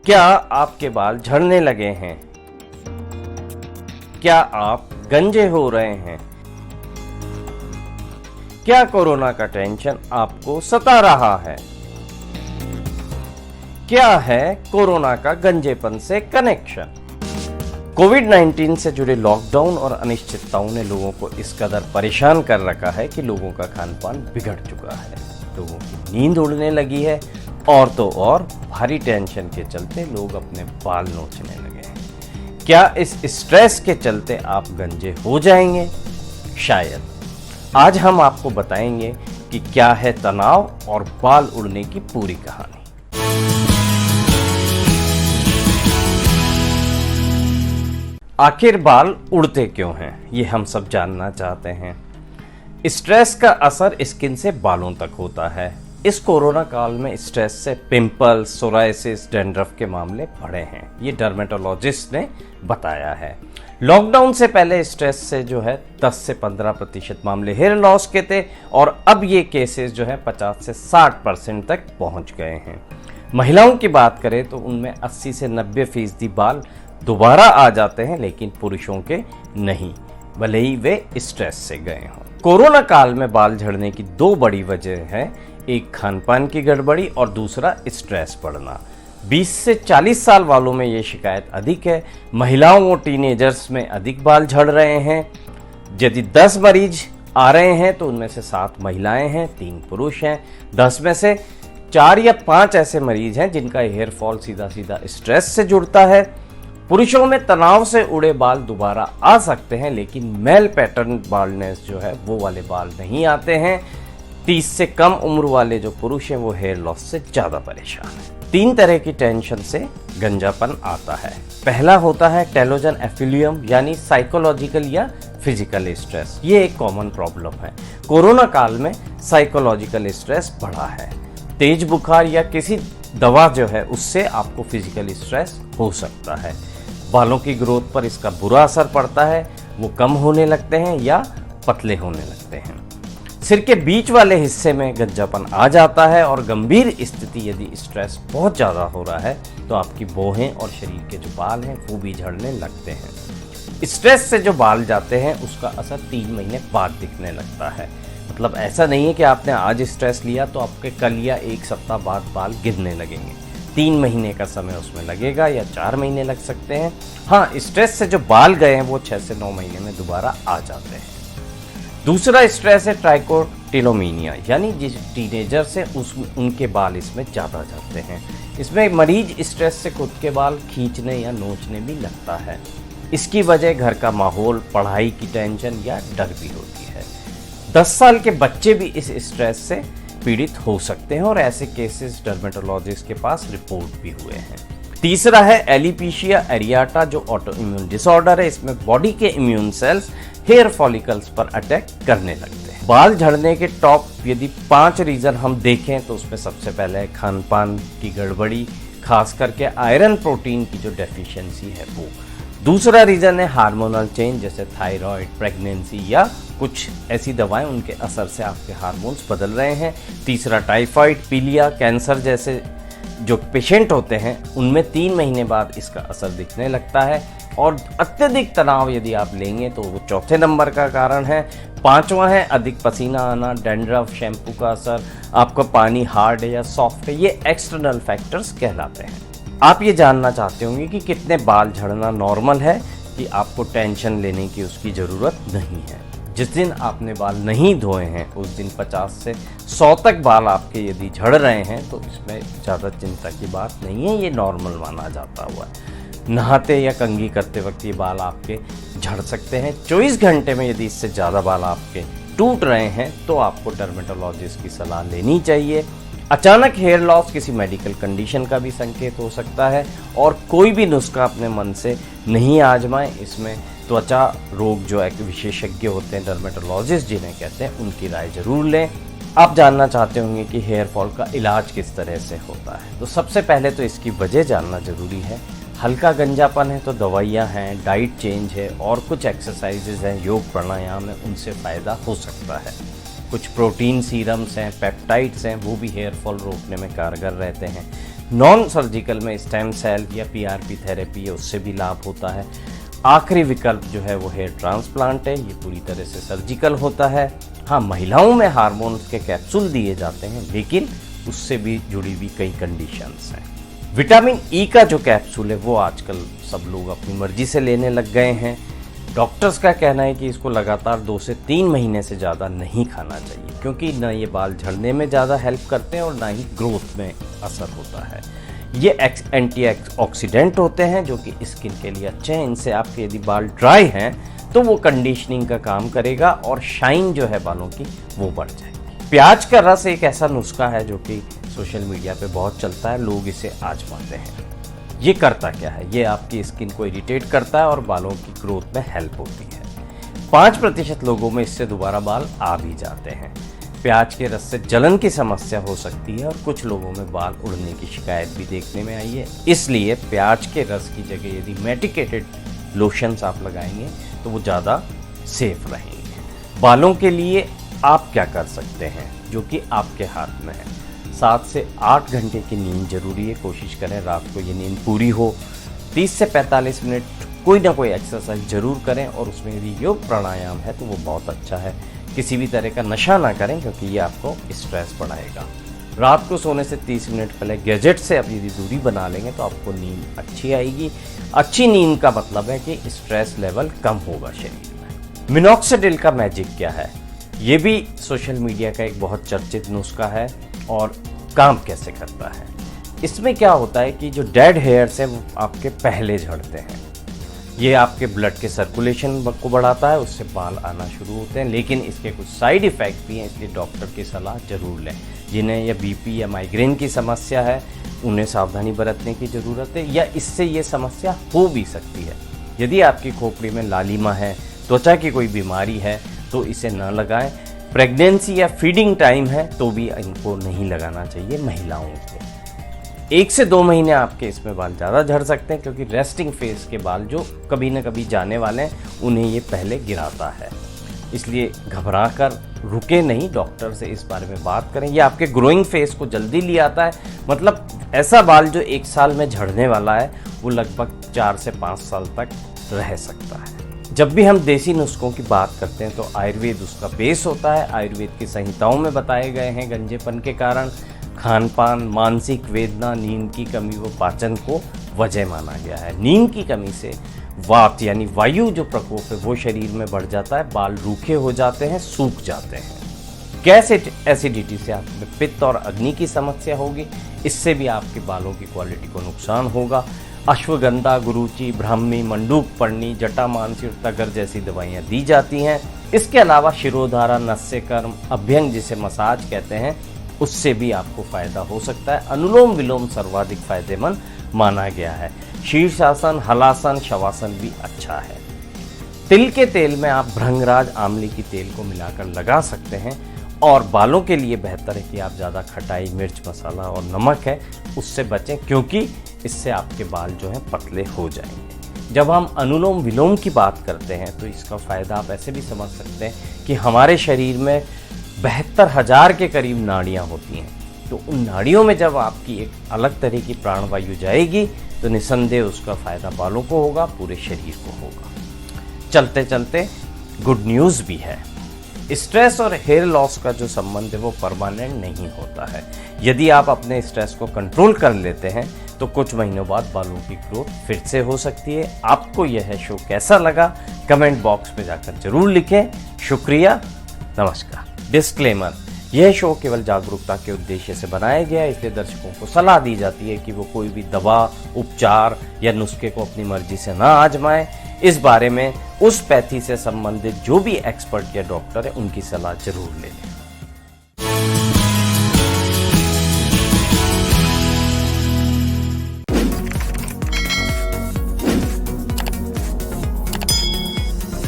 क्या आपके बाल झड़ने लगे हैं? क्या आप गंजे हो रहे हैं? क्या कोरोना का टेंशन आपको सता रहा है? क्या है कोरोना का गंजेपन से कनेक्शन? कोविड-19 से जुड़े लॉकडाउन और अनिश्चितताओं ने लोगों को इस कदर परेशान कर रखा है कि लोगों का खान पान बिगड़ चुका है, लोगों की नींद उड़ने लगी है और तो और भारी टेंशन के चलते लोग अपने बाल नोचने लगे हैं। क्या इस स्ट्रेस के चलते आप गंजे हो जाएंगे? शायद। आज हम आपको बताएंगे कि क्या है तनाव और बाल उड़ने की पूरी कहानी। आखिर बाल उड़ते क्यों हैं, ये हम सब जानना चाहते हैं। स्ट्रेस का असर स्किन से बालों तक होता है। इस कोरोना काल में स्ट्रेस से पिंपल्स, सोराइसिस, डैंड्रफ के मामले बढ़े हैं, ये डर्मेटोलॉजिस्ट ने बताया है। लॉकडाउन से पहले स्ट्रेस से जो है 10 से 15% मामले हेयर लॉस के थे और अब ये केसेस जो है 50 से 60% तक पहुंच गए हैं। महिलाओं की बात करें तो उनमें 80 से 90% बाल दोबारा आ जाते हैं, लेकिन पुरुषों के नहीं, भले ही वे स्ट्रेस से गए हों। कोरोना काल में बाल झड़ने की दो बड़ी वजह है, एक खानपान की गड़बड़ी और दूसरा स्ट्रेस बढ़ना। 20 से 40 साल वालों में ये शिकायत अधिक है। महिलाओं और टीनेजर्स में अधिक बाल झड़ रहे हैं। यदि 10 मरीज आ रहे हैं तो उनमें से 7 महिलाएं हैं, 3 पुरुष हैं। 10 में से 4 या 5 ऐसे मरीज हैं जिनका हेयर फॉल सीधा सीधा स्ट्रेस से जुड़ता है। पुरुषों में तनाव से उड़े बाल दोबारा आ सकते हैं, लेकिन मेल पैटर्न बाल्डनेस जो है वो वाले बाल नहीं आते हैं। 30 से कम उम्र वाले जो पुरुष हैं वो हेयर लॉस से ज़्यादा परेशान हैं। 3 तरह की टेंशन से गंजापन आता है। पहला होता है टेलोजन एफिलियम, यानी साइकोलॉजिकल या फिजिकल स्ट्रेस। ये एक कॉमन प्रॉब्लम है। कोरोना काल में साइकोलॉजिकल स्ट्रेस बढ़ा है। तेज बुखार या किसी दवा जो है उससे आपको फिजिकल स्ट्रेस हो सकता है। बालों की ग्रोथ पर इसका बुरा असर पड़ता है, वो कम होने लगते हैं या पतले होने लगते हैं। सिर के बीच वाले हिस्से में गंजापन आ जाता है और गंभीर स्थिति यदि स्ट्रेस बहुत ज़्यादा हो रहा है तो आपकी भौहें और शरीर के जो बाल हैं वो भी झड़ने लगते हैं। स्ट्रेस से जो बाल जाते हैं उसका असर 3 महीने बाद दिखने लगता है। मतलब ऐसा नहीं है कि आपने आज स्ट्रेस लिया तो आपके कल या 1 सप्ताह बाद बाल गिरने लगेंगे। 3 महीने का समय उसमें लगेगा या 4 महीने लग सकते हैं। हाँ, स्ट्रेस से जो बाल गए हैं वो 6 से 9 महीने में दोबारा आ जाते हैं। दूसरा स्ट्रेस है ट्राइकोटिलोमीनिया, यानी जिस टीनेजर से उनके बाल इसमें ज़्यादा जाते हैं। इसमें मरीज स्ट्रेस से खुद के बाल खींचने या नोचने भी लगता है। इसकी वजह घर का माहौल, पढ़ाई की टेंशन या डर भी होती है। 10 साल के बच्चे भी इस स्ट्रेस से पीड़ित हो सकते हैं और ऐसे केसेस डर्मेटोलॉजिस्ट के पास रिपोर्ट भी हुए हैं। तीसरा है एलिपीशिया एरियाटा, जो ऑटो इम्यून डिसऑर्डर है। इसमें बॉडी के इम्यून सेल्स हेयर फॉलिकल्स पर अटैक करने लगते हैं। बाल झड़ने के टॉप यदि 5 रीजन हम देखें तो उसमें सबसे पहले है खानपान की गड़बड़ी, खास करके आयरन प्रोटीन की जो डेफिशिएंसी है वो। दूसरा रीजन है हार्मोनल चेंज, जैसे थायराइड, प्रेगनेंसी या कुछ ऐसी दवाएं, उनके असर से आपके हार्मोन्स बदल रहे हैं। तीसरा टाइफाइड, पीलिया, कैंसर जैसे जो पेशेंट होते हैं उनमें 3 महीने बाद इसका असर दिखने लगता है। और अत्यधिक तनाव यदि आप लेंगे तो वो चौथे नंबर का कारण है। 5वां है अधिक पसीना आना, डैंड्रफ, शैम्पू का असर, आपका पानी हार्ड है या सॉफ्ट है, ये एक्सटर्नल फैक्टर्स कहलाते हैं। आप ये जानना चाहते होंगे कि कितने बाल झड़ना नॉर्मल है, कि आपको टेंशन लेने की उसकी ज़रूरत नहीं है। जिस दिन आपने बाल नहीं धोए हैं उस दिन 50 से 100 तक बाल आपके यदि झड़ रहे हैं तो इसमें ज़्यादा चिंता की बात नहीं है, ये नॉर्मल माना जाता हुआ है। नहाते या कंघी करते वक्त ये बाल आपके झड़ सकते हैं। 24 घंटे में यदि इससे ज़्यादा बाल आपके टूट रहे हैं तो आपको डर्मेटोलॉजिस्ट की सलाह लेनी चाहिए। अचानक हेयर लॉस किसी मेडिकल कंडीशन का भी संकेत हो सकता है और कोई भी नुस्खा अपने मन से नहीं आजमाएं। इसमें त्वचा रोग जो एक विशेषज्ञ होते हैं, डर्मेटोलॉजिस्ट जिन्हें कहते हैं, उनकी राय जरूर लें। आप जानना चाहते होंगे कि हेयर फॉल का इलाज किस तरह से होता है, तो सबसे पहले तो इसकी वजह जानना जरूरी है। हल्का गंजापन है तो दवाइयाँ हैं, डाइट चेंज है और कुछ एक्सरसाइजेज हैं, योग प्राणायाम है, उनसे फ़ायदा हो सकता है। कुछ प्रोटीन सीरम्स हैं, पेप्टाइड्स हैं, वो भी हेयर फॉल रोकने में कारगर रहते हैं। नॉन सर्जिकल में स्टेम सेल या पीआरपी थेरेपी है, उससे भी लाभ होता है। आखिरी विकल्प जो है वो हेयर ट्रांसप्लांट है, ये पूरी तरह से सर्जिकल होता है। हाँ, महिलाओं में हार्मोन्स के कैप्सूल दिए जाते हैं, लेकिन उससे भी जुड़ी हुई कई कंडीशंस हैं। विटामिन ई का जो कैप्सूल है वो आजकल सब लोग अपनी मर्जी से लेने लग गए हैं। डॉक्टर्स का कहना है कि इसको लगातार 2 से 3 महीने से ज़्यादा नहीं खाना चाहिए, क्योंकि ना ये बाल झड़ने में ज़्यादा हेल्प करते हैं और ना ही ग्रोथ में असर होता है। ये एंटी ऑक्सीडेंट होते हैं जो कि स्किन के लिए अच्छे हैं। इनसे आपके यदि बाल ड्राई हैं तो वो कंडीशनिंग का काम करेगा और शाइन जो है बालों की वो बढ़ जाएगी। प्याज का रस एक ऐसा नुस्खा है जो कि सोशल मीडिया पे बहुत चलता है, लोग इसे आजमाते हैं। ये करता क्या है? ये आपकी स्किन को इरिटेट करता है और बालों की ग्रोथ में हेल्प होती है। 5% लोगों में इससे दोबारा बाल आ भी जाते हैं। प्याज के रस से जलन की समस्या हो सकती है और कुछ लोगों में बाल उड़ने की शिकायत भी देखने में आई है। इसलिए प्याज के रस की जगह यदि मेडिकेटेड लोशंस आप लगाएंगे तो वो ज़्यादा सेफ रहेंगे। बालों के लिए आप क्या कर सकते हैं जो कि आपके हाथ में है? 7 से 8 घंटे की नींद जरूरी है। कोशिश करें रात को ये नींद पूरी हो। 30 से 45 मिनट कोई ना कोई एक्सरसाइज जरूर करें और उसमें यदि योग प्राणायाम है तो वो बहुत अच्छा है। किसी भी तरह का नशा ना करें क्योंकि ये आपको स्ट्रेस बढ़ाएगा। रात को सोने से 30 मिनट पहले गैजेट से आप यदि दूरी बना लेंगे तो आपको नींद अच्छी आएगी। अच्छी नींद का मतलब है कि स्ट्रेस लेवल कम होगा शरीर में। मिनॉक्सिडिल का मैजिक क्या है? ये भी सोशल मीडिया का एक बहुत चर्चित नुस्खा है और काम कैसे करता है? इसमें क्या होता है कि जो डेड हेयर्स हैं वो आपके पहले झड़ते हैं। ये आपके ब्लड के सर्कुलेशन को बढ़ाता है, उससे बाल आना शुरू होते हैं। लेकिन इसके कुछ साइड इफ़ेक्ट भी हैं, इसलिए डॉक्टर की सलाह जरूर लें। जिन्हें या बीपी या माइग्रेन की समस्या है उन्हें सावधानी बरतने की ज़रूरत है, या इससे ये समस्या हो भी सकती है। यदि आपकी खोपड़ी में लालिमा है, त्वचा की कोई बीमारी है तो इसे न लगाएं। प्रेगनेंसी या फीडिंग टाइम है तो भी इनको नहीं लगाना चाहिए महिलाओं को। 1 से 2 महीने आपके इसमें बाल ज़्यादा झड़ सकते हैं क्योंकि रेस्टिंग फेज के बाल जो कभी न कभी जाने वाले हैं उन्हें ये पहले गिराता है। इसलिए घबरा कर रुके नहीं, डॉक्टर से इस बारे में बात करें। ये आपके ग्रोइंग फेज को जल्दी ले आता है। मतलब ऐसा बाल जो 1 साल में झड़ने वाला है वो लगभग 4 से 5 साल तक रह सकता है। जब भी हम देसी नुस्खों की बात करते हैं तो आयुर्वेद उसका बेस होता है। आयुर्वेद की संहिताओं में बताए गए हैं गंजेपन के कारण खान पान, मानसिक वेदना, नींद की कमी व पाचन को वजह माना गया है। नींद की कमी से वात यानी वायु जो प्रकोप है वो शरीर में बढ़ जाता है, बाल रूखे हो जाते हैं, सूख जाते हैं। गैस एसिडिटी से आप में पित्त और अग्नि की समस्या होगी, इससे भी आपके बालों की क्वालिटी को नुकसान होगा। अश्वगंधा, गुरुचि, ब्राह्मी, मंडूक पर्णी, जटामांसी और तगर जैसी दवाइयाँ दी जाती हैं। इसके अलावा शिरोधारा, नस्यकर्म, अभ्यंग जिसे मसाज कहते हैं, उससे भी आपको फायदा हो सकता है। अनुलोम विलोम सर्वाधिक फायदेमंद माना गया है। शीर्षासन, हलासन, शवासन भी अच्छा है। तिल के तेल में आप भृंगराज आंवले की तेल को मिलाकर लगा सकते हैं और बालों के लिए बेहतर है कि आप ज़्यादा खटाई, मिर्च, मसाला और नमक है उससे बचें, क्योंकि इससे आपके बाल जो हैं पतले हो जाएंगे। जब हम अनुलोम विलोम की बात करते हैं तो इसका फ़ायदा आप ऐसे भी समझ सकते हैं कि हमारे शरीर में 72,000 के करीब नाड़ियाँ होती हैं। तो उन नाड़ियों में जब आपकी एक अलग तरह की प्राणवायु जाएगी तो निसंदेह उसका फ़ायदा बालों को होगा, पूरे शरीर को होगा। चलते चलते गुड न्यूज़ भी है। स्ट्रेस और हेयर लॉस का जो संबंध है वो परमानेंट नहीं होता है। यदि आप अपने स्ट्रेस को कंट्रोल कर लेते हैं तो कुछ महीनों बाद बालों की ग्रोथ फिर से हो सकती है। आपको यह शो कैसा लगा कमेंट बॉक्स में जाकर जरूर लिखें। शुक्रिया, नमस्कार। डिस्क्लेमर, यह शो केवल जागरूकता के उद्देश्य से बनाया गया है, इसलिए दर्शकों को सलाह दी जाती है कि वो कोई भी दवा, उपचार या नुस्खे को अपनी मर्जी से ना आजमाएं। इस बारे में उस पैथी से संबंधित जो भी एक्सपर्ट या डॉक्टर है उनकी सलाह जरूर लें।